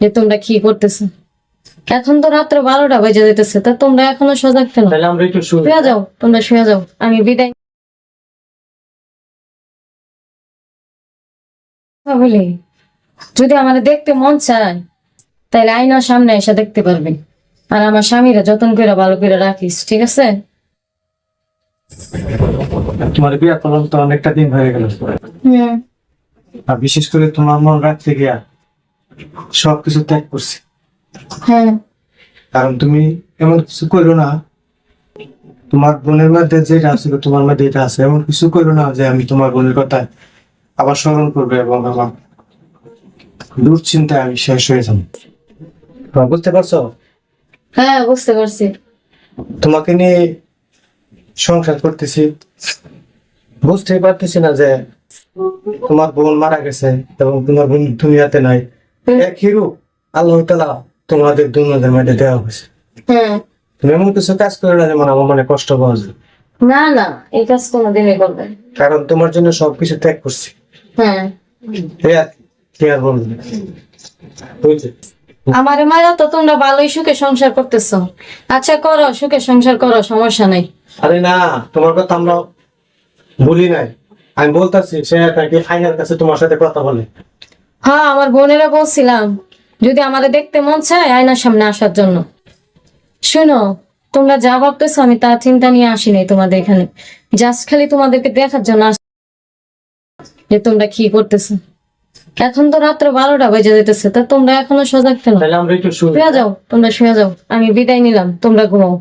যে তোমরা কি করতেছো। এখন তো রাত্র 12টা বেজে যেতেছে, তা তোমরা এখনো সজাগ কেন? তাহলে আমরা একটু শুই। শুয়ে যাও, তোমরা শুয়ে যাও, আমি বিদায় বলি। যদি আমার দেখতে মন চায় তাহলে আয়নার সামনে এসে দেখতে পারবি। আর আমার স্বামীরা যত্ন করে ভালো করে রাখিস, ঠিক আছে? তোমার বিয়ে করলাম তো অনেকটা দিন হয়ে গেল, আর বিশেষ করে তোমার মন রাখতে গিয়া সবকিছু ত্যাগ করছি। হ্যাঁ। কারণ তুমি এমন কিছু করো না, তোমার বোনের মধ্যে যেটা ছিল তোমার মধ্যে এটা আছে, এমন কিছু করো না যে আমি তোমার বোনের কথা আবার স্মরণ করবে এবং আমার দুশ্চিন্তায় আমি শেষ হয়ে যাবো। বুঝতে পারছো? হ্যাঁ, বুঝতে পারছি। তোমাকে নিয়ে সংসার করতেছি, বুঝতেই পারতেছি না যে তোমার বোন মারা গেছে এবং তোমার বোন দুনিয়াতে নাই। এক হিরো আল্লাহ তাআলা তোমাদের দুজনের মধ্যে দেওয়া হয়েছে। হ্যাঁ। তুমি এমন কিছু কাজ করো না যেমন আমার মনে কষ্ট পাওয়া যায়। না না, এই কাজ কোনোদিনই করবে না। কারণ তোমার জন্য সবকিছু ত্যাগ করছি। হ্যাঁ। এই আর কি আর বলবো, বুঝলে? আমার মায়া তো তোমরা ভালোই সুখে সংসার করতেছো। আচ্ছা করো, সুখে সংসার করো, সমস্যা নাই। আরে না, তোমার কথা আমরা বলি নাই, আমি বলতেছি সে নাকি আইনার কাছে তোমার সাথে কথা বলে। হ্যাঁ, আমার বোনেরা বলছিলাম যদি আমাদের দেখতে মন চায় আয়নার সামনে আসার জন্য। শুনো, তোমরা যা ভাবতেছো আমি তার চিন্তা নিয়ে আসিনি তোমাদের এখানে। জাস্ট খালি তোমাদেরকে দেখার জন্য যে তোমরা কি করতেছো। এখন তো রাত্র 12টা বেজে যেতেছে, তা তোমরা এখনো সজাগ কেন? তাহলে আমরা একটু শুই। শুয়ে যাও, তোমরা শুয়ে যাও, আমি বিদায় নিলাম, তোমরা ঘুমাও।